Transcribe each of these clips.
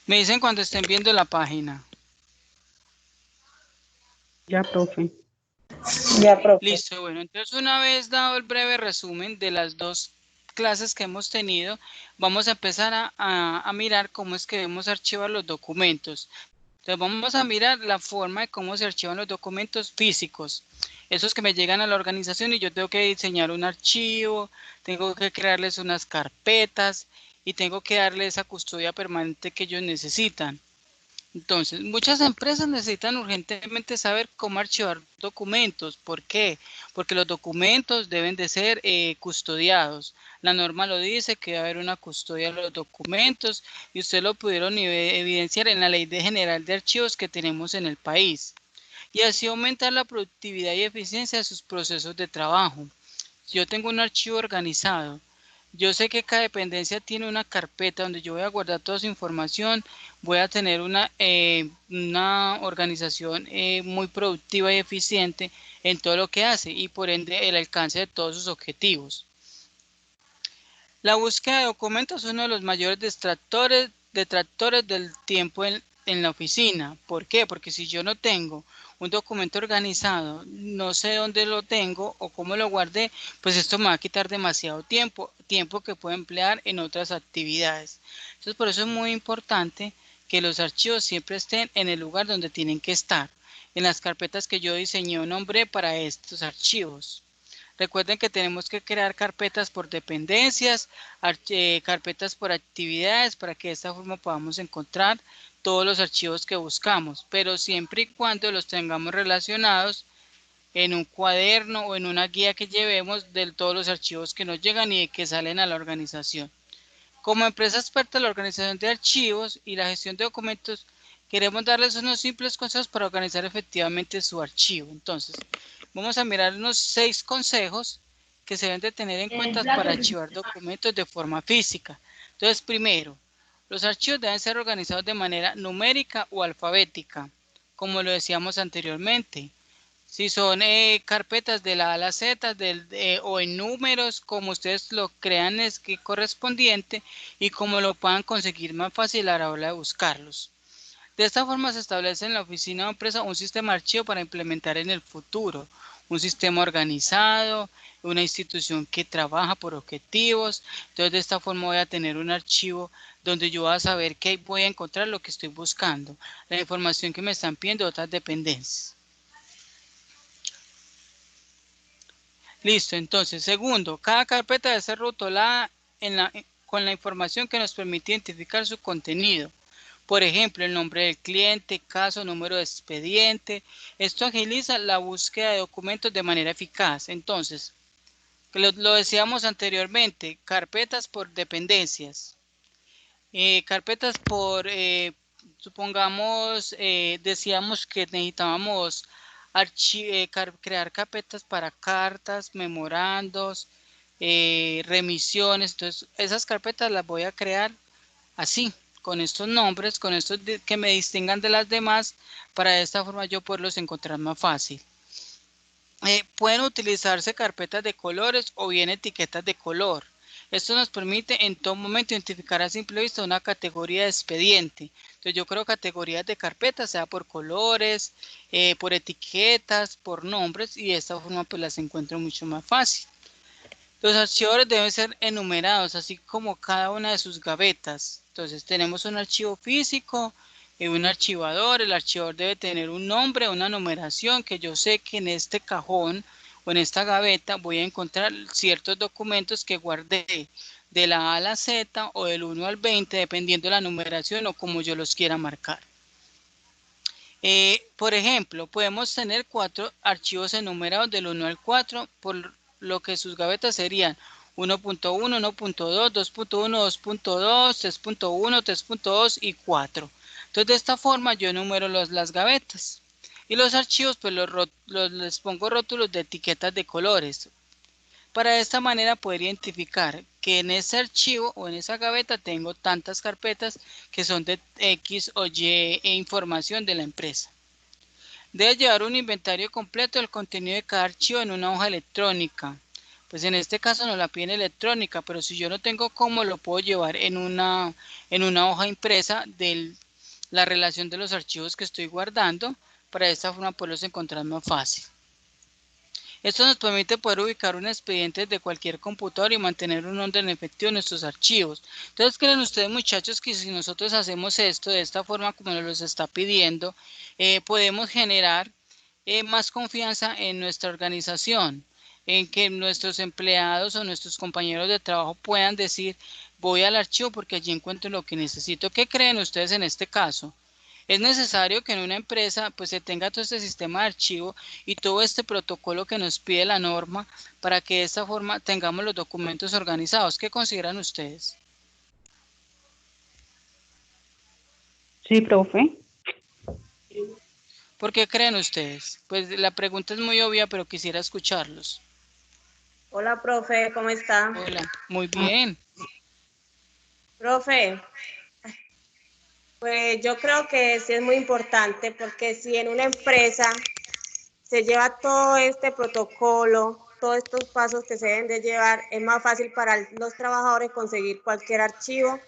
Me dicen cuando estén viendo la página. Ya, profe. Ya, profe. Listo, bueno, entonces una vez dado el breve resumen de las dos clases que hemos tenido, vamos a empezar a mirar cómo es que debemos archivar los documentos. Entonces vamos a mirar la forma de cómo se archivan los documentos físicos, esos que me llegan a la organización y yo tengo que diseñar un archivo, tengo que crearles unas carpetas y tengo que darle esa custodia permanente que ellos necesitan. Entonces, muchas empresas necesitan urgentemente saber cómo archivar documentos. ¿Por qué? Porque los documentos deben de ser custodiados. La norma lo dice que debe haber una custodia de los documentos y ustedes lo pudieron evidenciar en la Ley General de Archivos que tenemos en el país. Y así aumentar la productividad y eficiencia de sus procesos de trabajo. Si yo tengo un archivo organizado, yo sé que cada dependencia tiene una carpeta donde yo voy a guardar toda su información, voy a tener una organización muy productiva y eficiente en todo lo que hace y por ende el alcance de todos sus objetivos. La búsqueda de documentos es uno de los mayores detractores del tiempo en la oficina. ¿Por qué? Porque si yo no tengo un documento organizado, no sé dónde lo tengo o cómo lo guardé, pues esto me va a quitar demasiado tiempo, tiempo que puedo emplear en otras actividades. Entonces por eso es muy importante que los archivos siempre estén en el lugar donde tienen que estar, en las carpetas que yo diseñé o nombré para estos archivos. Recuerden que tenemos que crear carpetas por dependencias, carpetas por actividades, para que de esta forma podamos encontrar todos los archivos que buscamos, pero siempre y cuando los tengamos relacionados en un cuaderno o en una guía que llevemos de todos los archivos que nos llegan y que salen a la organización. Como empresa experta en la organización de archivos y la gestión de documentos, queremos darles unos simples consejos para organizar efectivamente su archivo. Entonces, vamos a mirar unos 6 consejos que se deben de tener en cuenta para archivar documentos de forma física. Entonces, primero, los archivos deben ser organizados de manera numérica o alfabética, como lo decíamos anteriormente. Si son carpetas de la A a la Z o en números, como ustedes lo crean es que correspondiente y como lo puedan conseguir más fácil a la hora de buscarlos. De esta forma se establece en la oficina o empresa un sistema de archivo para implementar en el futuro, un sistema organizado, una institución que trabaja por objetivos. Entonces de esta forma voy a tener un archivo donde yo voy a saber que voy a encontrar lo que estoy buscando, la información que me están pidiendo otras dependencias. Listo, entonces, segundo, cada carpeta debe ser rotulada con la información que nos permite identificar su contenido. Por ejemplo, el nombre del cliente, caso, número de expediente. Esto agiliza la búsqueda de documentos de manera eficaz. Entonces, lo decíamos anteriormente, carpetas por dependencias, carpetas por, supongamos, decíamos que necesitábamos crear carpetas para cartas, memorandos, remisiones. Entonces, esas carpetas las voy a crear así, con estos nombres, con estos que me distingan de las demás, para de esta forma yo poderlos encontrar más fácil. Pueden utilizarse carpetas de colores o bien etiquetas de color. Esto nos permite en todo momento identificar a simple vista una categoría de expediente. Entonces yo creo categorías de carpetas, sea por colores, por etiquetas, por nombres, y de esta forma pues las encuentro mucho más fácil. Los archivadores deben ser enumerados, así como cada una de sus gavetas. Entonces tenemos un archivo físico y un archivador. El archivador debe tener un nombre, una numeración, que yo sé que en este cajón o en esta gaveta voy a encontrar ciertos documentos que guardé de la A a la Z o del 1 al 20, dependiendo de la numeración o como yo los quiera marcar. Por ejemplo, podemos tener 4 archivos enumerados del 1 al 4, por lo que sus gavetas serían 1.1, 1.2, 2.1, 2.2, 3.1, 3.2 y 4. Entonces de esta forma yo enumero las gavetas. Y los archivos pues les pongo rótulos de etiquetas de colores. Para de esta manera poder identificar que en ese archivo o en esa gaveta tengo tantas carpetas que son de X o Y información de la empresa. Debe llevar un inventario completo del contenido de cada archivo en una hoja electrónica. Pues en este caso nos la piden electrónica, pero si yo no tengo cómo, lo puedo llevar en una hoja impresa de la relación de los archivos que estoy guardando, para de esta forma poderlos encontrar más fácil. Esto nos permite poder ubicar un expediente de cualquier computador y mantener un orden efectivo en nuestros archivos. Entonces, ¿creen ustedes, muchachos, que si nosotros hacemos esto de esta forma como nos lo está pidiendo, podemos generar más confianza en nuestra organización, en que nuestros empleados o nuestros compañeros de trabajo puedan decir, voy al archivo porque allí encuentro lo que necesito? ¿Qué creen ustedes en este caso? Es necesario que en una empresa pues se tenga todo este sistema de archivo y todo este protocolo que nos pide la norma, para que de esta forma tengamos los documentos organizados. ¿Qué consideran ustedes? Sí, profe. ¿Por qué creen ustedes? Pues la pregunta es muy obvia, pero quisiera escucharlos. Hola, profe, ¿cómo está? Hola, muy bien. Profe, pues yo creo que sí es muy importante, porque si en una empresa se lleva todo este protocolo, todos estos pasos que se deben de llevar, es más fácil para los trabajadores conseguir cualquier archivo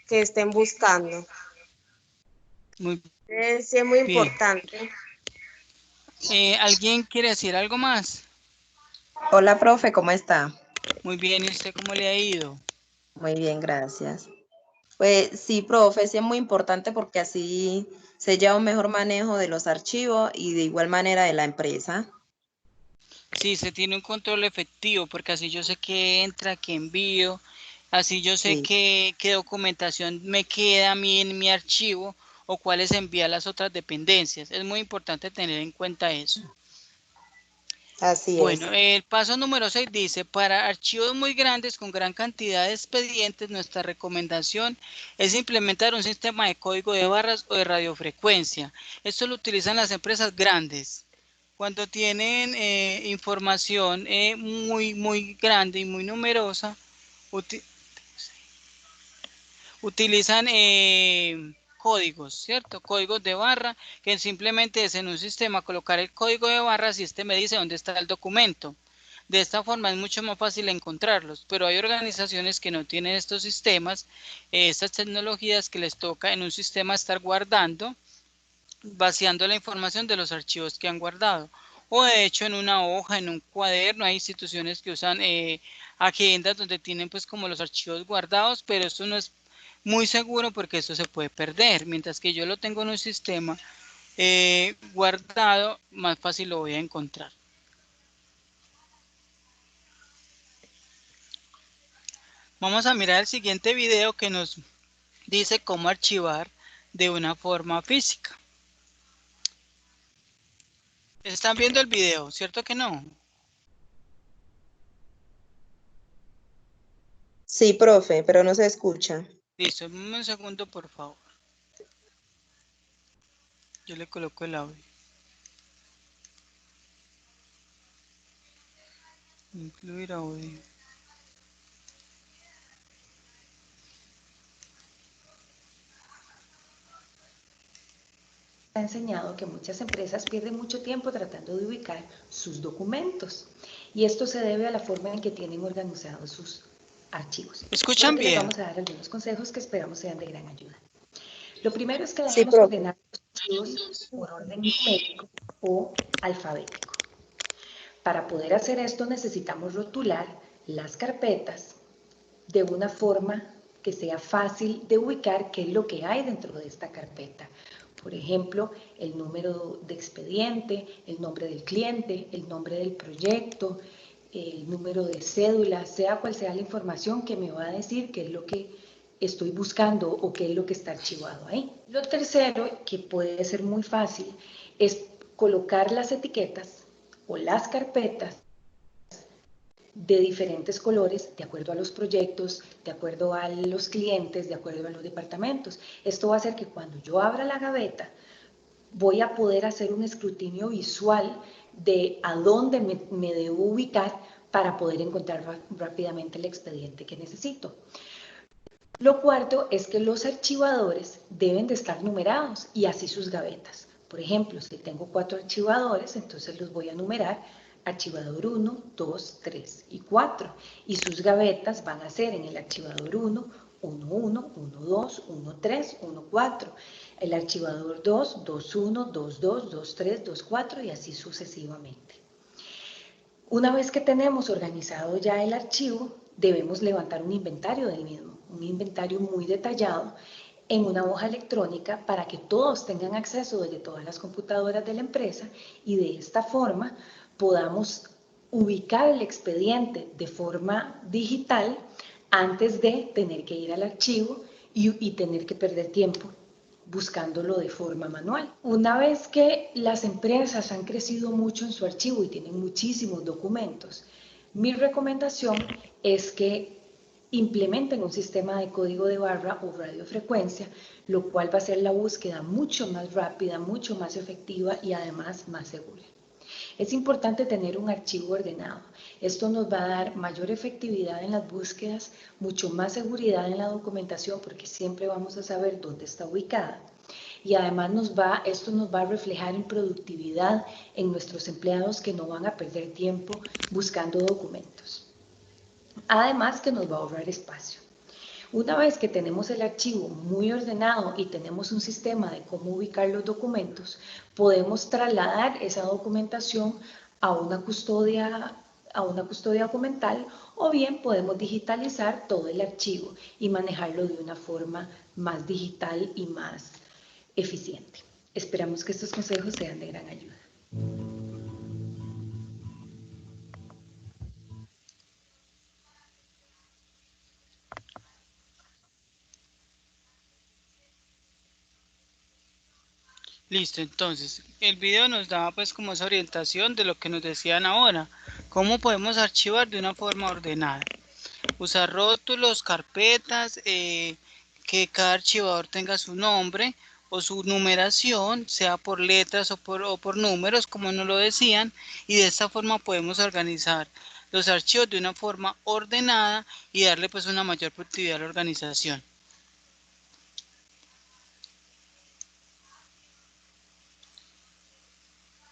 que estén buscando. Muy Entonces, sí es muy bien. importante. ¿Alguien quiere decir algo más? Hola, profe, ¿cómo está? Muy bien, ¿y usted cómo le ha ido? Muy bien, gracias. Pues sí, profe, sí es muy importante porque así se lleva un mejor manejo de los archivos y de igual manera de la empresa. Sí, se tiene un control efectivo, porque así yo sé qué entra, qué envío, así yo sé Sí, qué documentación me queda a mí en mi archivo o cuáles envía a las otras dependencias. Es muy importante tener en cuenta eso. así Bueno, es. el paso número 6 dice, para archivos muy grandes con gran cantidad de expedientes, nuestra recomendación es implementar un sistema de código de barras o de radiofrecuencia. Esto lo utilizan las empresas grandes. Cuando tienen información muy grande y muy numerosa, utilizan códigos, ¿cierto? Códigos de barra, que simplemente es en un sistema colocar el código de barras y este me dice dónde está el documento. De esta forma es mucho más fácil encontrarlos, pero hay organizaciones que no tienen estos sistemas, estas tecnologías, que les toca en un sistema estar guardando, vaciando la información de los archivos que han guardado. O de hecho en una hoja, en un cuaderno, hay instituciones que usan agendas donde tienen pues como los archivos guardados, pero esto no es muy seguro porque esto se puede perder. Mientras que yo lo tengo en un sistema guardado, más fácil lo voy a encontrar. Vamos a mirar el siguiente video que nos dice cómo archivar de una forma física. Están viendo el video, ¿cierto que no? Sí, profe, pero no se escucha. Listo, un segundo por favor. Yo le coloco el audio. Incluir audio. Ha enseñado que muchas empresas pierden mucho tiempo tratando de ubicar sus documentos, y esto se debe a la forma en que tienen organizados sus archivos. ¿Escuchan Por lo que les bien? vamos a dar algunos consejos que esperamos sean de gran ayuda. Lo primero es que Sí, debemos profe. ordenar los archivos por orden numérico o alfabético. Para poder hacer esto necesitamos rotular las carpetas de una forma que sea fácil de ubicar qué es lo que hay dentro de esta carpeta. Por ejemplo, el número de expediente, el nombre del cliente, el nombre del proyecto, el número de cédula, sea cual sea la información que me va a decir qué es lo que estoy buscando o qué es lo que está archivado ahí. Lo tercero, que puede ser muy fácil, es colocar las etiquetas o las carpetas de diferentes colores, de acuerdo a los proyectos, de acuerdo a los clientes, de acuerdo a los departamentos. Esto va a hacer que cuando yo abra la gaveta, voy a poder hacer un escrutinio visual de a dónde me debo ubicar para poder encontrar rápidamente el expediente que necesito. Lo cuarto es que los archivadores deben de estar numerados, y así sus gavetas. Por ejemplo, si tengo 4 archivadores, entonces los voy a numerar archivador 1, 2, 3 y 4. Y sus gavetas van a ser en el archivador 1, 1, 1, 1, 2, 1, 3, 1, 4. El archivador 2, 2, 1, 2, 2, 2, 3, 2, 4 y así sucesivamente. Una vez que tenemos organizado ya el archivo, debemos levantar un inventario del mismo, un inventario muy detallado en una hoja electrónica para que todos tengan acceso desde todas las computadoras de la empresa y de esta forma podamos ubicar el expediente de forma digital antes de tener que ir al archivo y tener que perder tiempo buscándolo de forma manual. Una vez que las empresas han crecido mucho en su archivo y tienen muchísimos documentos, mi recomendación es que implementen un sistema de código de barra o radiofrecuencia, lo cual va a hacer la búsqueda mucho más rápida, mucho más efectiva y además más segura. Es importante tener un archivo ordenado. Esto nos va a dar mayor efectividad en las búsquedas, mucho más seguridad en la documentación porque siempre vamos a saber dónde está ubicada. Y además esto nos va a reflejar en productividad en nuestros empleados que no van a perder tiempo buscando documentos. Además que nos va a ahorrar espacio. Una vez que tenemos el archivo muy ordenado y tenemos un sistema de cómo ubicar los documentos, podemos trasladar esa documentación a una custodia documental o bien podemos digitalizar todo el archivo y manejarlo de una forma más digital y más eficiente. Esperamos que estos consejos sean de gran ayuda. Listo, entonces el video nos daba pues como esa orientación de lo que nos decían ahora, cómo podemos archivar de una forma ordenada, usar rótulos, carpetas, que cada archivador tenga su nombre o su numeración, sea por letras o por números, como nos lo decían, y de esta forma podemos organizar los archivos de una forma ordenada y darle pues una mayor productividad a la organización.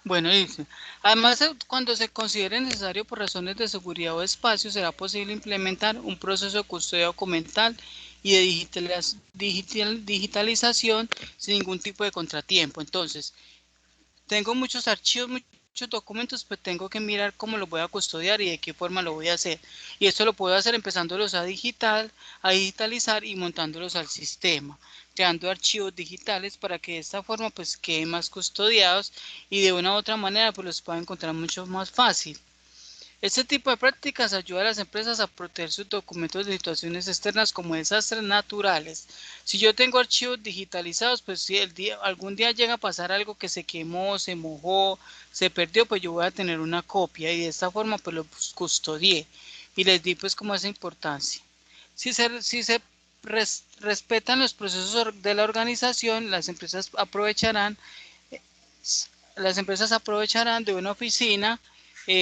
Bueno, dice, además, cuando se considere necesario por razones de seguridad o espacio, será posible implementar un proceso de custodia documental y de digitalización sin ningún tipo de contratiempo. Entonces, tengo muchos archivos, muchos documentos, pues tengo que mirar cómo los voy a custodiar y de qué forma lo voy a hacer. Y esto lo puedo hacer empezándolos a digitalizar y montándolos al sistema, creando archivos digitales para que de esta forma pues queden más custodiados y de una u otra manera pues los pueda encontrar mucho más fácil. Este tipo de prácticas ayuda a las empresas a proteger sus documentos de situaciones externas como desastres naturales. Si yo tengo archivos digitalizados, pues si algún día llega a pasar algo que se quemó, se mojó, se perdió, pues yo voy a tener una copia y de esta forma pues lo custodié y les di pues como esa importancia. Si se respetan los procesos de la organización, las empresas aprovecharán de una oficina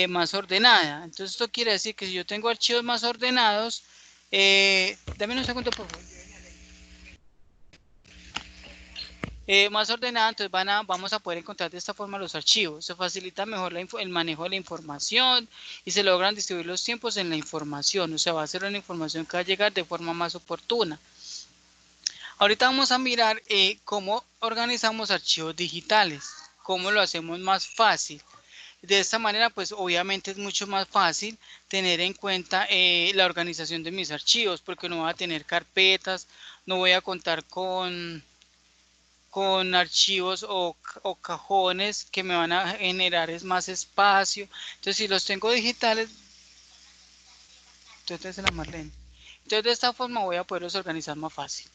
más ordenada. Entonces esto quiere decir que si yo tengo archivos más ordenados, dame un segundo por favor. Más ordenada, entonces vamos a poder encontrar de esta forma los archivos. Se facilita mejor el manejo de la información y se logran distribuir los tiempos en la información. O sea, va a ser una información que va a llegar de forma más oportuna. Ahorita vamos a mirar cómo organizamos archivos digitales, cómo lo hacemos más fácil. De esta manera, pues obviamente es mucho más fácil tener en cuenta la organización de mis archivos, porque no voy a tener carpetas, no voy a contar con archivos o cajones que me van a generar más espacio. Entonces, si los tengo digitales, entonces la Marlene. Entonces, de esta forma voy a poderlos organizar más fácil.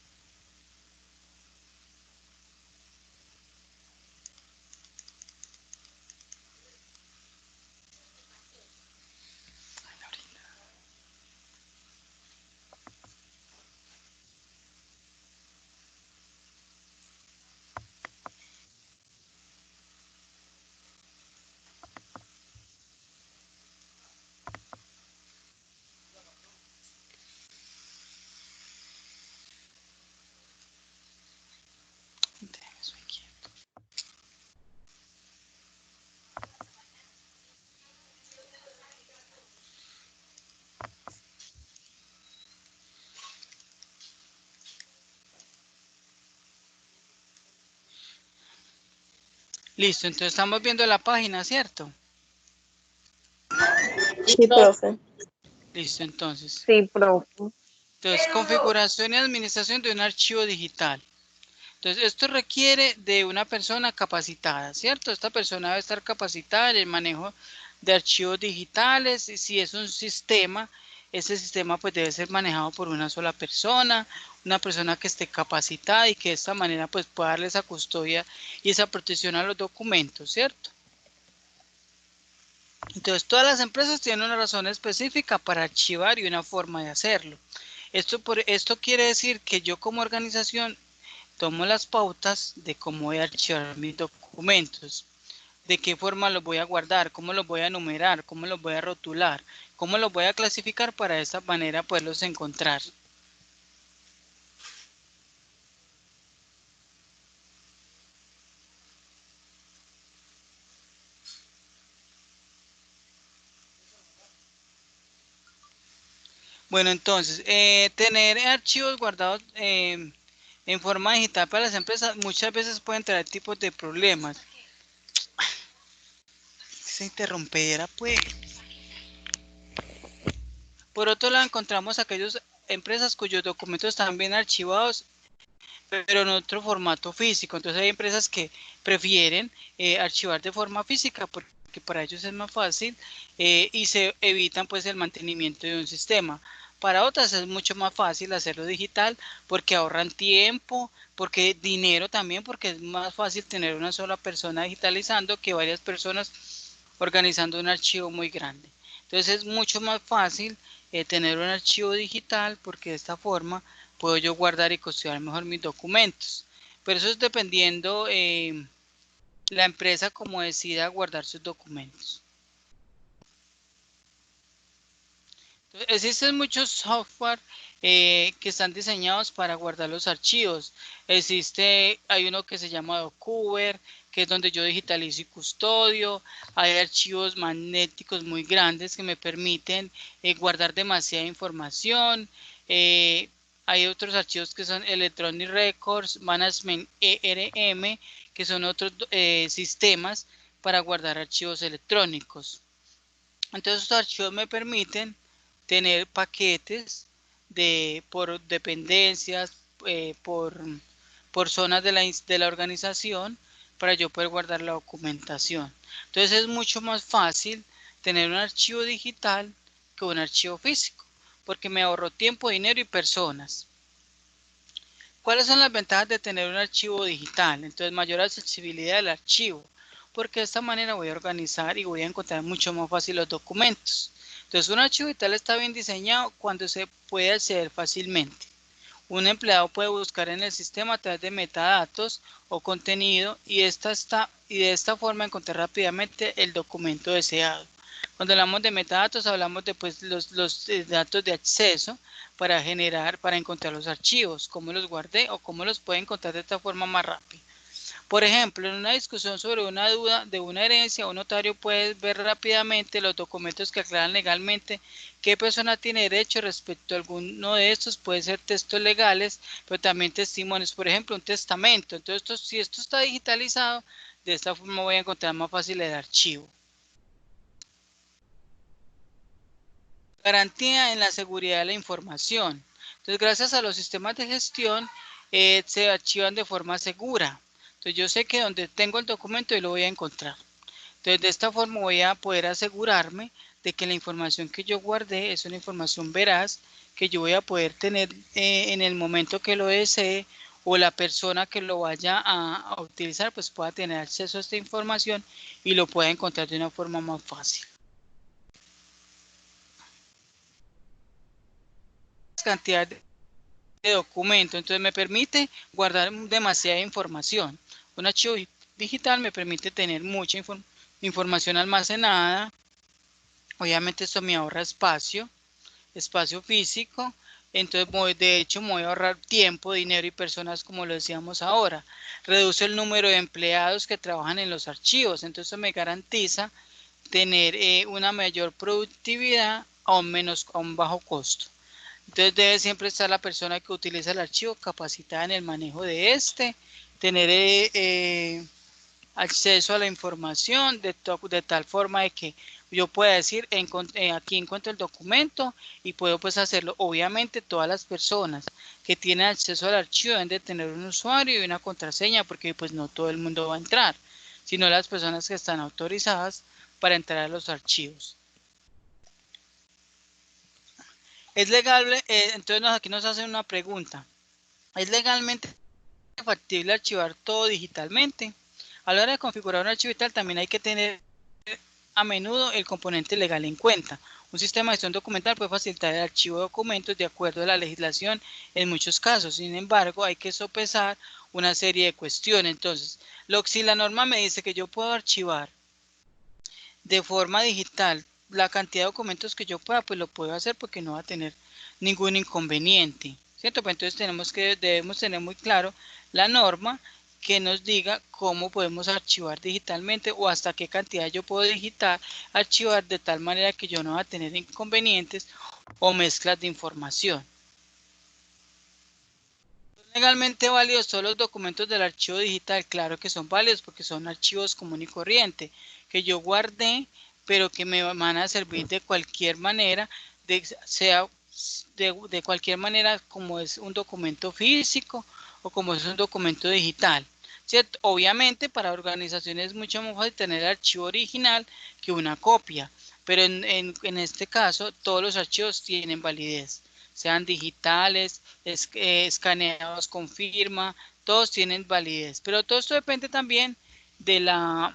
Listo, entonces estamos viendo la página, ¿cierto? Sí, profe. Listo, entonces. Sí, profe. Entonces, configuración y administración de un archivo digital. Entonces, esto requiere de una persona capacitada, ¿cierto? Esta persona debe estar capacitada en el manejo de archivos digitales. Y si es un sistema, ese sistema pues debe ser manejado por una sola persona, una persona que esté capacitada y que de esta manera pues pueda darle esa custodia y esa protección a los documentos, ¿cierto? Entonces, todas las empresas tienen una razón específica para archivar y una forma de hacerlo. Esto quiere decir que yo como organización tomo las pautas de cómo voy a archivar mis documentos, de qué forma los voy a guardar, cómo los voy a enumerar, cómo los voy a rotular, cómo los voy a clasificar para de esta manera poderlos encontrar. Bueno, entonces, tener archivos guardados en forma digital para las empresas muchas veces pueden traer tipos de problemas. Se interrumpiera, pues. Por otro lado, encontramos aquellas empresas cuyos documentos están bien archivados, pero en otro formato físico. Entonces hay empresas que prefieren archivar de forma física porque para ellos es más fácil y se evitan pues el mantenimiento de un sistema. Para otras es mucho más fácil hacerlo digital porque ahorran tiempo, porque dinero también, porque es más fácil tener una sola persona digitalizando que varias personas organizando un archivo muy grande. Entonces es mucho más fácil tener un archivo digital porque de esta forma puedo yo guardar y custodiar mejor mis documentos. Pero eso es dependiendo la empresa como decida guardar sus documentos. Entonces, existen muchos software que están diseñados para guardar los archivos. Hay uno que se llama Docuver, que es donde yo digitalizo y custodio. Hay archivos magnéticos muy grandes que me permiten guardar demasiada información. Hay otros archivos que son Electronic Records Management ERM, que son otros sistemas para guardar archivos electrónicos. Entonces estos archivos me permiten tener paquetes por dependencias, por zonas de la organización para yo poder guardar la documentación. Entonces es mucho más fácil tener un archivo digital que un archivo físico, porque me ahorro tiempo, dinero y personas. ¿Cuáles son las ventajas de tener un archivo digital? Entonces, mayor accesibilidad del archivo, porque de esta manera voy a organizar y voy a encontrar mucho más fácil los documentos. Entonces, un archivo digital está bien diseñado cuando se puede acceder fácilmente. Un empleado puede buscar en el sistema a través de metadatos o contenido y de esta forma encontrar rápidamente el documento deseado. Cuando hablamos de metadatos, hablamos de pues, los datos de acceso para encontrar los archivos, cómo los guardé o cómo los puedo encontrar de esta forma más rápida. Por ejemplo, en una discusión sobre una duda de una herencia, un notario puede ver rápidamente los documentos que aclaran legalmente qué persona tiene derecho respecto a alguno de estos. Puede ser textos legales, pero también testimonios. Por ejemplo, un testamento. Entonces, si esto está digitalizado, de esta forma voy a encontrar más fácil el archivo. Garantía en la seguridad de la información. Entonces, gracias a los sistemas de gestión, se archivan de forma segura. Entonces, yo sé que donde tengo el documento yo lo voy a encontrar. Entonces, de esta forma voy a poder asegurarme de que la información que yo guardé es una información veraz, que yo voy a poder tener en el momento que lo desee, o la persona que lo vaya a utilizar, pues pueda tener acceso a esta información y lo pueda encontrar de una forma más fácil. Cantidad de documentos, entonces me permite guardar demasiada información. Un archivo digital me permite tener mucha información almacenada. Obviamente esto me ahorra espacio físico. Entonces de hecho me voy a ahorrar tiempo, dinero y personas, como lo decíamos ahora. Reduce el número de empleados que trabajan en los archivos, entonces eso me garantiza tener una mayor productividad a un bajo costo. Entonces debe siempre estar la persona que utiliza el archivo capacitada en el manejo de tener acceso a la información de tal forma de que yo pueda decir, aquí encuentro el documento y puedo pues hacerlo. Obviamente todas las personas que tienen acceso al archivo deben de tener un usuario y una contraseña, porque pues no todo el mundo va a entrar, sino las personas que están autorizadas para entrar a los archivos. Es legal, entonces aquí nos hacen una pregunta. ¿Es legalmente factible archivar todo digitalmente? A la hora de configurar un archivo digital también hay que tener a menudo el componente legal en cuenta. Un sistema de gestión documental puede facilitar el archivo de documentos de acuerdo a la legislación en muchos casos. Sin embargo, hay que sopesar una serie de cuestiones. Entonces, si la norma me dice que yo puedo archivar de forma digital la cantidad de documentos que yo pueda, pues lo puedo hacer porque no va a tener ningún inconveniente, ¿cierto? Pues entonces debemos tener muy claro la norma que nos diga cómo podemos archivar digitalmente o hasta qué cantidad yo puedo archivar de tal manera que yo no va a tener inconvenientes o mezclas de información. Legalmente válidos todos los documentos del archivo digital, claro que son válidos porque son archivos común y corriente que yo guardé, pero que me van a servir de cualquier manera, de cualquier manera como es un documento físico o como es un documento digital, ¿cierto? Obviamente para organizaciones es mucho más fácil tener el archivo original que una copia, pero en este caso todos los archivos tienen validez, sean digitales, escaneados con firma, todos tienen validez, pero todo esto depende también de las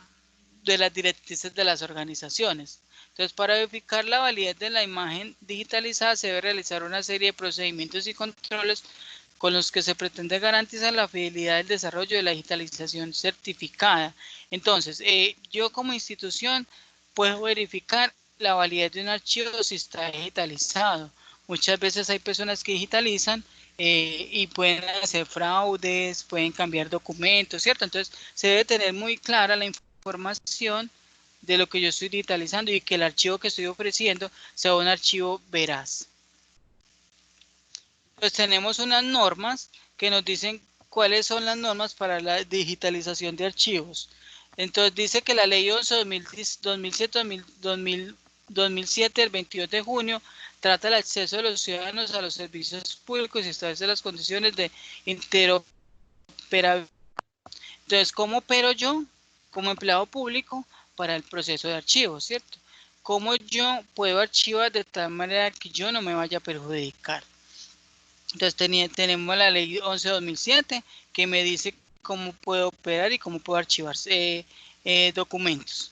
directrices de las organizaciones. Entonces, para verificar la validez de la imagen digitalizada se debe realizar una serie de procedimientos y controles con los que se pretende garantizar la fidelidad del desarrollo de la digitalización certificada. Entonces, yo como institución puedo verificar la validez de un archivo si está digitalizado. Muchas veces hay personas que digitalizan y pueden hacer fraudes, pueden cambiar documentos, ¿cierto? Entonces, se debe tener muy clara la información de lo que yo estoy digitalizando y que el archivo que estoy ofreciendo sea un archivo veraz. Pues tenemos unas normas que nos dicen cuáles son las normas para la digitalización de archivos. Entonces dice que la ley 11-2007 del 22 de junio trata el acceso de los ciudadanos a los servicios públicos y establece las condiciones de interoperabilidad. Entonces, ¿cómo opero yo como empleado público para el proceso de archivos, cierto? ¿Cómo yo puedo archivar de tal manera que yo no me vaya a perjudicar? Entonces tenemos la ley 11-2007 que me dice cómo puedo operar y cómo puedo archivar documentos.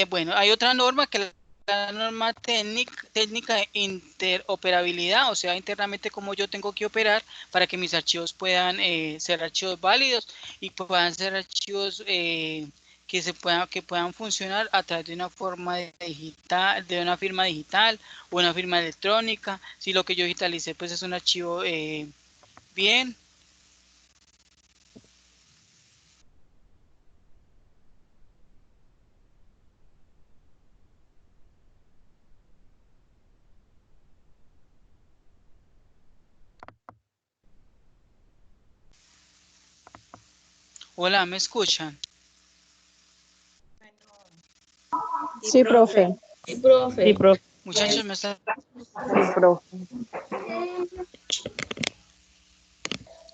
Bueno, hay otra norma que es la norma técnica de interoperabilidad, o sea, internamente cómo yo tengo que operar para que mis archivos puedan ser archivos válidos y puedan ser archivos que puedan funcionar a través de una forma digital, de una firma digital o una firma electrónica. Si lo que yo digitalicé pues es un archivo bien. Hola, ¿me escuchan? Sí, profe. Sí, profe. Sí, profe. Muchachos, ¿me están? Sí, profe.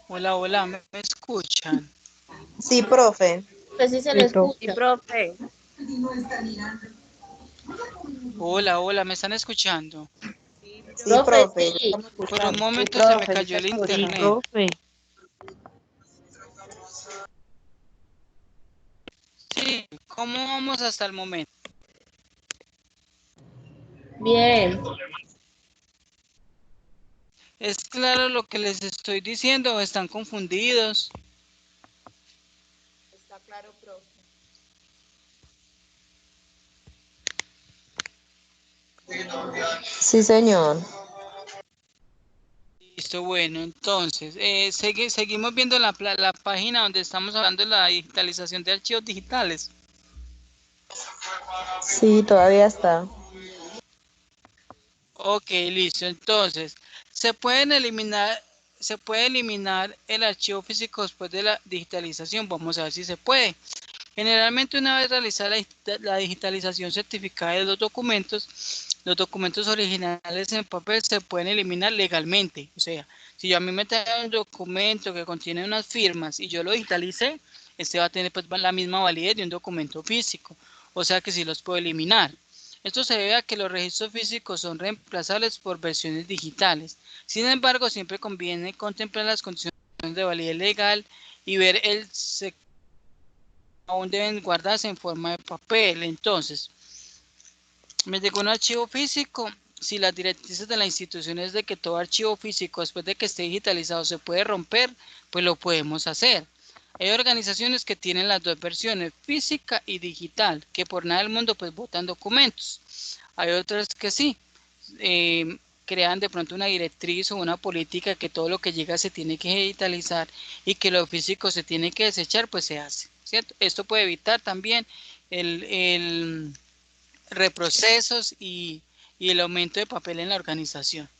Hola, ¿me escuchan? Sí, profe. Pues sí se Sí, le profe. escucha. Sí, profe. Hola, ¿me están escuchando? Sí, Profe, profe. sí. Estamos Por un escuchando. Sí, momento se me profe. cayó el Sí, internet. profe. Sí, ¿cómo vamos hasta el momento? Bien. ¿Es claro lo que les estoy diciendo o están confundidos? Está claro, profe. Sí, señor. Listo, bueno, entonces, seguimos viendo la página donde estamos hablando de la digitalización de archivos digitales. Sí, todavía está. Ok, listo. Entonces, se pueden eliminar ¿se puede eliminar el archivo físico después de la digitalización? Vamos a ver si se puede. Generalmente una vez realizada la digitalización certificada de los documentos originales en papel se pueden eliminar legalmente. O sea, si yo a mí me trae un documento que contiene unas firmas y yo lo digitalicé, este va a tener pues la misma validez de un documento físico. O sea que sí los puedo eliminar. Esto se debe a que los registros físicos son reemplazables por versiones digitales. Sin embargo, siempre conviene contemplar las condiciones de validez legal y ver el sector aún deben guardarse en forma de papel. Entonces, me llegó un archivo físico. Si las directrices de la institución es de que todo archivo físico después de que esté digitalizado se puede romper, pues lo podemos hacer. Hay organizaciones que tienen las dos versiones, física y digital, que por nada del mundo pues botan documentos. Hay otras que sí, crean de pronto una directriz o una política que todo lo que llega se tiene que digitalizar y que lo físico se tiene que desechar, pues se hace, ¿cierto? Esto puede evitar también el reprocesos y el aumento de papel en la organización.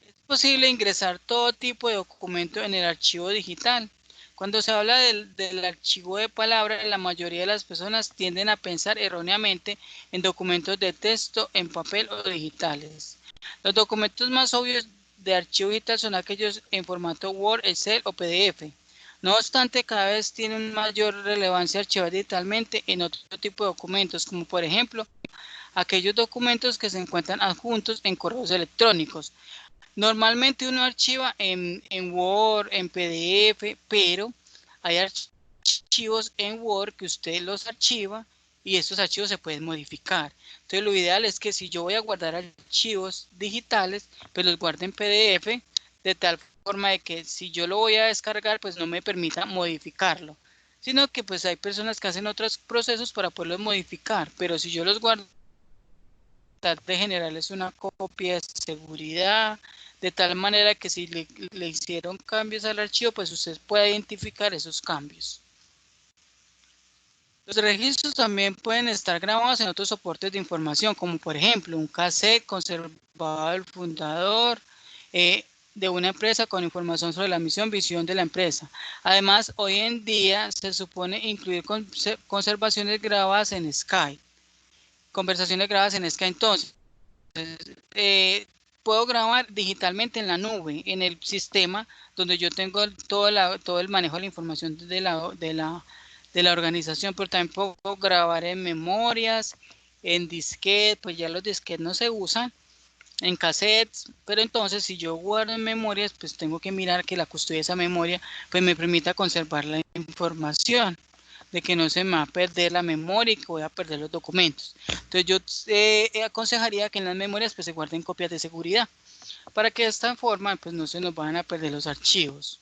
Es posible ingresar todo tipo de documento en el archivo digital. Cuando se habla del archivo de palabras, la mayoría de las personas tienden a pensar erróneamente en documentos de texto en papel o digitales. Los documentos más obvios de archivo digital son aquellos en formato Word, Excel o PDF. No obstante, cada vez tienen mayor relevancia archivar digitalmente en otro tipo de documentos, como por ejemplo, aquellos documentos que se encuentran adjuntos en correos electrónicos. Normalmente uno archiva en Word, en PDF, pero hay archivos en Word que usted los archiva y estos archivos se pueden modificar. Entonces lo ideal es que si yo voy a guardar archivos digitales, pues los guarde en PDF de tal forma de que si yo lo voy a descargar, pues no me permita modificarlo. Sino que pues hay personas que hacen otros procesos para poderlos modificar, pero si yo los guardo de generarles una copia de seguridad, de tal manera que si le hicieron cambios al archivo, pues usted puede identificar esos cambios. Los registros también pueden estar grabados en otros soportes de información, como por ejemplo un cassette conservado del fundador de una empresa con información sobre la misión, visión de la empresa. Además, hoy en día se supone incluir conservaciones grabadas en Skype. Conversaciones grabadas en Skype. Entonces, puedo grabar digitalmente en la nube, en el sistema donde yo tengo todo el manejo de la información de la organización, pero también puedo grabar en memorias, en disquetes, pues ya los disquetes no se usan, en cassettes, pero entonces si yo guardo en memorias, pues tengo que mirar que la custodia de esa memoria pues me permita conservar la información, de que no se me va a perder la memoria y que voy a perder los documentos. Entonces yo aconsejaría que en las memorias pues se guarden copias de seguridad, para que de esta forma pues no se nos van a perder los archivos.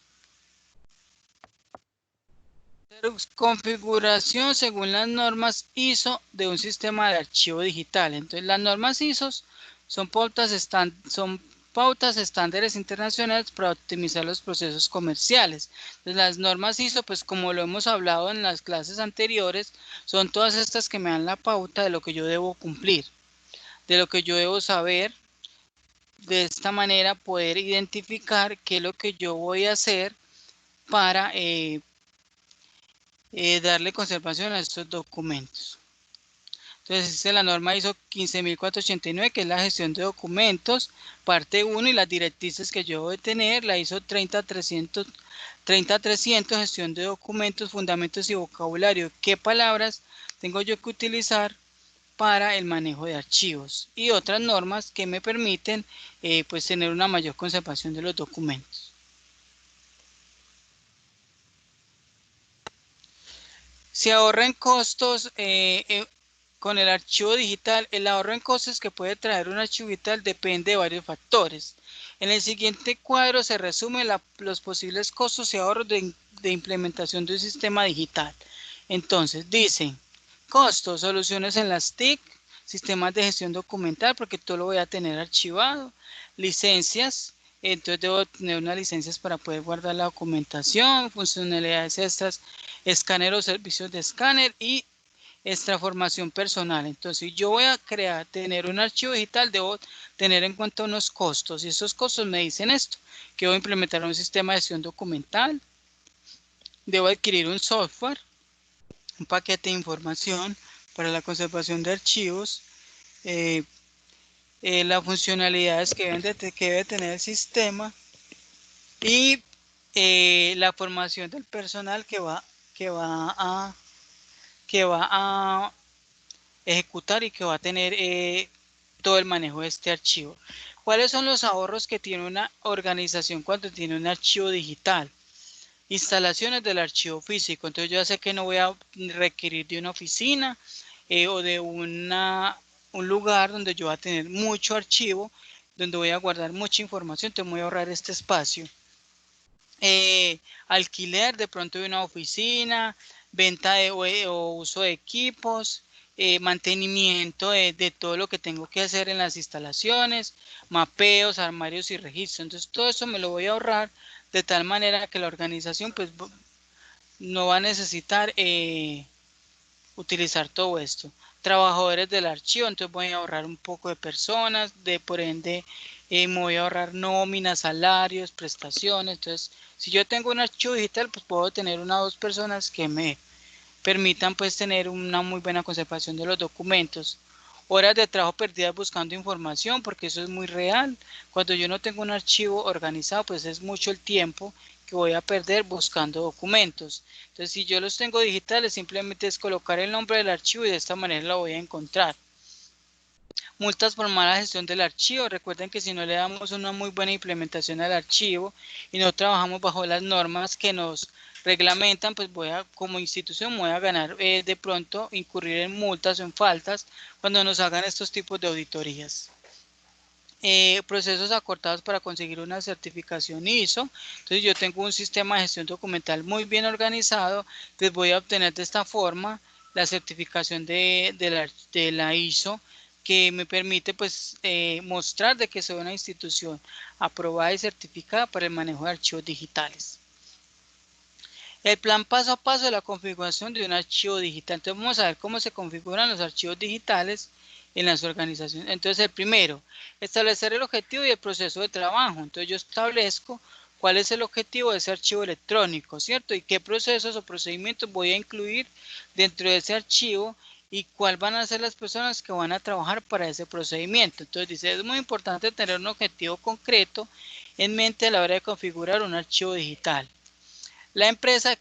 Configuración según las normas ISO de un sistema de archivo digital. Entonces las normas ISO son pautas estándares internacionales para optimizar los procesos comerciales. Entonces, las normas ISO, pues como lo hemos hablado en las clases anteriores, son todas estas que me dan la pauta de lo que yo debo cumplir, de lo que yo debo saber. De esta manera poder identificar qué es lo que yo voy a hacer para darle conservación a estos documentos. Entonces, esta es la norma ISO 15489, que es la gestión de documentos, parte 1, y las directrices que yo voy a tener, la ISO 30300, gestión de documentos, fundamentos y vocabulario. ¿Qué palabras tengo yo que utilizar para el manejo de archivos? Y otras normas que me permiten pues tener una mayor conservación de los documentos. Se ahorra en costos con el archivo digital. El ahorro en costos que puede traer un archivo digital depende de varios factores. En el siguiente cuadro se resumen los posibles costos y ahorros de implementación de un sistema digital. Entonces, dice, costos, soluciones en las TIC, sistemas de gestión documental, porque todo lo voy a tener archivado, licencias, entonces debo tener unas licencias para poder guardar la documentación, funcionalidades extras, escáner o servicios de escáner y esta formación personal. Entonces, si yo voy a tener un archivo digital, debo tener en cuenta unos costos, y esos costos me dicen esto, que voy a implementar un sistema de gestión documental, debo adquirir un software, un paquete de información para la conservación de archivos, las funcionalidades que debe tener el sistema y la formación del personal que va a ejecutar y que va a tener todo el manejo de este archivo. ¿Cuáles son los ahorros que tiene una organización cuando tiene un archivo digital? Instalaciones del archivo físico. Entonces yo ya sé que no voy a requerir de una oficina o de un lugar donde yo voy a tener mucho archivo, donde voy a guardar mucha información. Entonces voy a ahorrar este espacio. Alquiler de pronto de una oficina, venta o uso de equipos, mantenimiento de todo lo que tengo que hacer en las instalaciones, mapeos, armarios y registros. Entonces todo eso me lo voy a ahorrar de tal manera que la organización pues no va a necesitar utilizar todo esto. Trabajadores del archivo, entonces voy a ahorrar un poco de personas, por ende me voy a ahorrar nóminas, salarios, prestaciones. Entonces, si yo tengo un archivo digital, pues puedo tener 1 o 2 personas que me permitan pues tener una muy buena conservación de los documentos. Horas de trabajo perdidas buscando información, porque eso es muy real. Cuando yo no tengo un archivo organizado, pues es mucho el tiempo que voy a perder buscando documentos. Entonces, si yo los tengo digitales, simplemente es colocar el nombre del archivo y de esta manera lo voy a encontrar. Multas por mala gestión del archivo. Recuerden que si no le damos una muy buena implementación al archivo y no trabajamos bajo las normas que nos reglamentan, pues como institución voy a ganar de pronto incurrir en multas o en faltas cuando nos hagan estos tipos de auditorías. Procesos acortados para conseguir una certificación ISO. Entonces yo tengo un sistema de gestión documental muy bien organizado, entonces voy a obtener de esta forma la certificación de la ISO, que me permite pues mostrar de que soy una institución aprobada y certificada para el manejo de archivos digitales. El plan paso a paso de la configuración de un archivo digital. Entonces vamos a ver cómo se configuran los archivos digitales en las organizaciones. Entonces el primero, establecer el objetivo y el proceso de trabajo. Entonces yo establezco cuál es el objetivo de ese archivo electrónico, ¿cierto? Y qué procesos o procedimientos voy a incluir dentro de ese archivo y cuáles van a ser las personas que van a trabajar para ese procedimiento. Entonces dice, es muy importante tener un objetivo concreto en mente a la hora de configurar un archivo digital. La empresa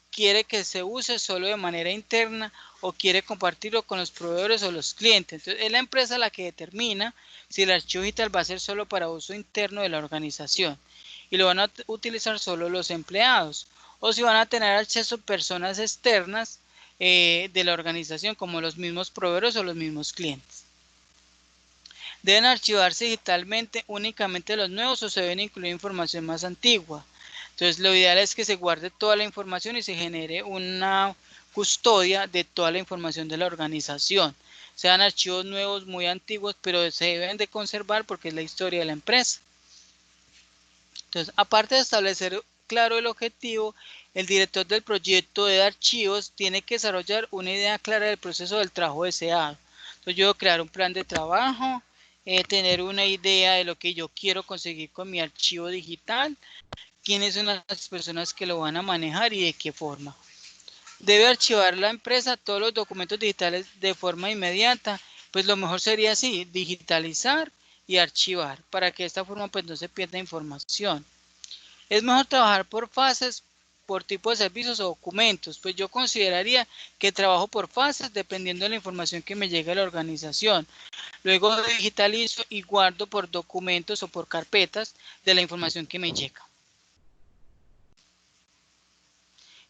quiere que se use solo de manera interna o quiere compartirlo con los proveedores o los clientes. Entonces es la empresa la que determina si el archivo digital va a ser solo para uso interno de la organización y lo van a utilizar solo los empleados, o si van a tener acceso personas externas de la organización como los mismos proveedores o los mismos clientes. Deben archivarse digitalmente únicamente los nuevos o se deben incluir información más antigua. Entonces lo ideal es que se guarde toda la información y se genere una custodia de toda la información de la organización. Sean archivos nuevos, muy antiguos, pero se deben de conservar porque es la historia de la empresa. Entonces, aparte de establecer claro el objetivo, el director del proyecto de archivos tiene que desarrollar una idea clara del proceso del trabajo deseado. Entonces yo debo crear un plan de trabajo, tener una idea de lo que yo quiero conseguir con mi archivo digital, quiénes son las personas que lo van a manejar y de qué forma. Debe archivar la empresa todos los documentos digitales de forma inmediata. Pues lo mejor sería así, digitalizar y archivar, para que de esta forma pues no se pierda información. Es mejor trabajar por fases, por tipo de servicios o documentos. Pues yo consideraría que trabajo por fases dependiendo de la información que me llegue a la organización. Luego digitalizo y guardo por documentos o por carpetas de la información que me llega.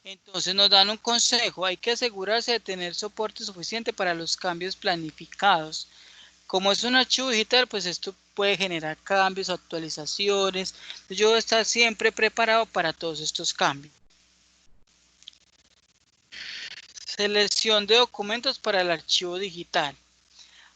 Entonces nos dan un consejo, hay que asegurarse de tener soporte suficiente para los cambios planificados. Como es un archivo digital, pues esto puede generar cambios, actualizaciones. Yo debo estar siempre preparado para todos estos cambios. Selección de documentos para el archivo digital.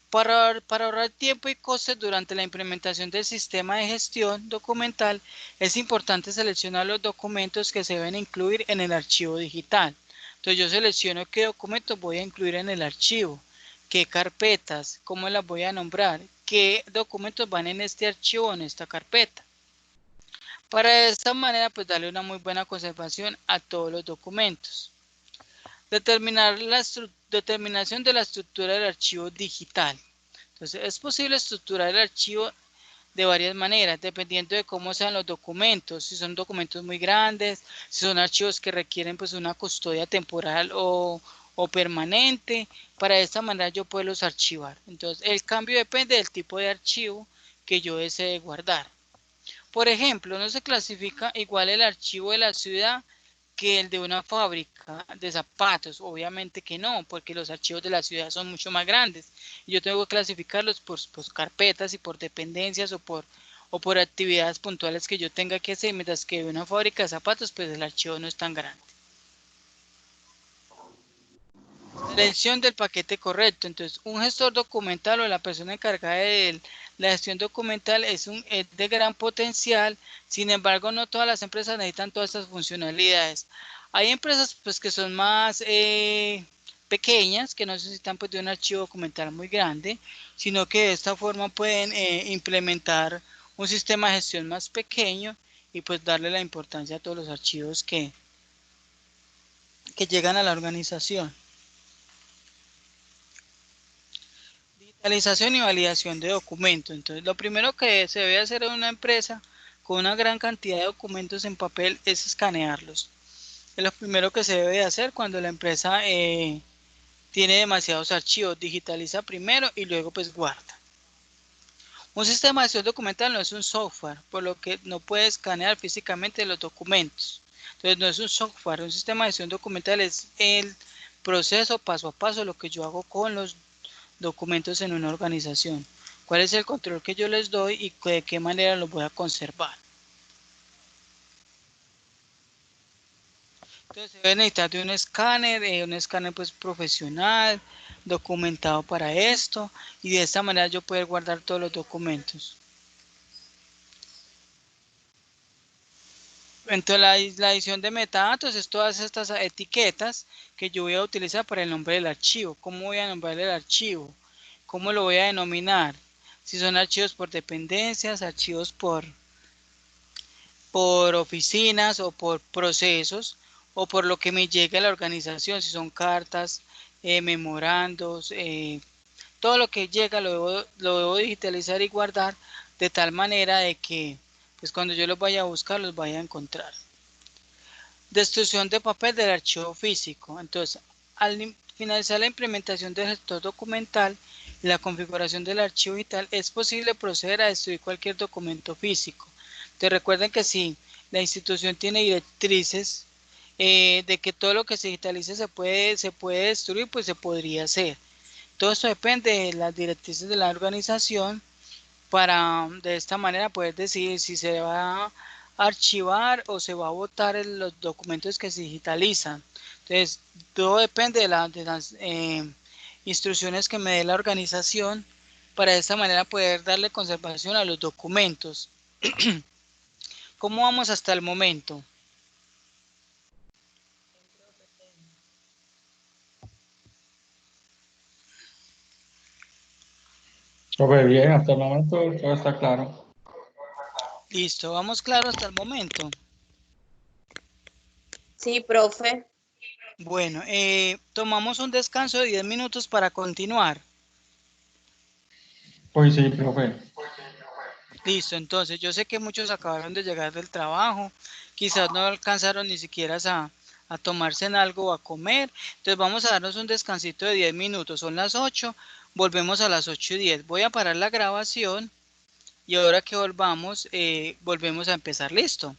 Para ahorrar tiempo y costes durante la implementación del sistema de gestión documental, es importante seleccionar los documentos que se deben incluir en el archivo digital. Entonces yo selecciono qué documentos voy a incluir en el archivo, qué carpetas, cómo las voy a nombrar, qué documentos van en este archivo o en esta carpeta. Para de esta manera pues darle una muy buena conservación a todos los documentos. Determinación de la estructura del archivo digital. Entonces es posible estructurar el archivo de varias maneras, dependiendo de cómo sean los documentos, si son documentos muy grandes, si son archivos que requieren pues una custodia temporal o permanente. Para esta manera yo puedo los archivar. Entonces el cambio depende del tipo de archivo que yo desee guardar. Por ejemplo, no se clasifica igual el archivo de la ciudad que el de una fábrica de zapatos. Obviamente que no, porque los archivos de la ciudad son mucho más grandes. Yo tengo que clasificarlos por carpetas y por dependencias o por actividades puntuales que yo tenga que hacer, mientras que de una fábrica de zapatos, pues el archivo no es tan grande. Selección del paquete correcto. Entonces, un gestor documental o la persona encargada de la gestión documental es de gran potencial. Sin embargo, no todas las empresas necesitan todas estas funcionalidades. Hay empresas pues que son más pequeñas, que no necesitan pues de un archivo documental muy grande, sino que de esta forma pueden implementar un sistema de gestión más pequeño y pues darle la importancia a todos los archivos que llegan a la organización. Digitalización y validación de documentos. Entonces, lo primero que se debe hacer en una empresa con una gran cantidad de documentos en papel es escanearlos. Es lo primero que se debe hacer cuando la empresa tiene demasiados archivos. Digitaliza primero y luego pues guarda. Un sistema de gestión documental no es un software, por lo que no puede escanear físicamente los documentos. Entonces no es un software, un sistema de gestión documental es el proceso paso a paso, lo que yo hago con los documentos en una organización. ¿Cuál es el control que yo les doy y de qué manera los voy a conservar? Entonces se debe necesitar de un escáner pues profesional, documentado para esto, y de esta manera yo poder guardar todos los documentos. Entonces la edición de metadatos es todas estas etiquetas que yo voy a utilizar para el nombre del archivo. ¿Cómo voy a nombrar el archivo? ¿Cómo lo voy a denominar? Si son archivos por dependencias, archivos por oficinas o por procesos o por lo que me llegue a la organización, si son cartas, memorandos, todo lo que llega lo debo digitalizar y guardar de tal manera de que pues cuando yo los vaya a buscar los vaya a encontrar. Destrucción de papel del archivo físico. Entonces, al finalizar la implementación del gestor documental y la configuración del archivo digital, es posible proceder a destruir cualquier documento físico. Entonces, recuerden que si la institución tiene directrices de que todo lo que se digitalice se puede destruir, pues se podría hacer. Todo esto depende de las directrices de la organización para de esta manera poder decidir si se va a archivar o se va a botar los documentos que se digitalizan. Entonces, todo depende de las instrucciones que me dé la organización para de esta manera poder darle conservación a los documentos. ¿Cómo vamos hasta el momento? Profe, bien, hasta el momento todo está claro. Listo, vamos claro hasta el momento. Sí, profe. Bueno, tomamos un descanso de 10 minutos para continuar. Pues sí, profe. Listo, entonces yo sé que muchos acabaron de llegar del trabajo, quizás no alcanzaron ni siquiera a tomarse en algo o a comer, entonces vamos a darnos un descansito de 10 minutos, son las 8, volvemos a las 8:10, voy a parar la grabación y ahora que volvamos, volvemos a empezar, listo.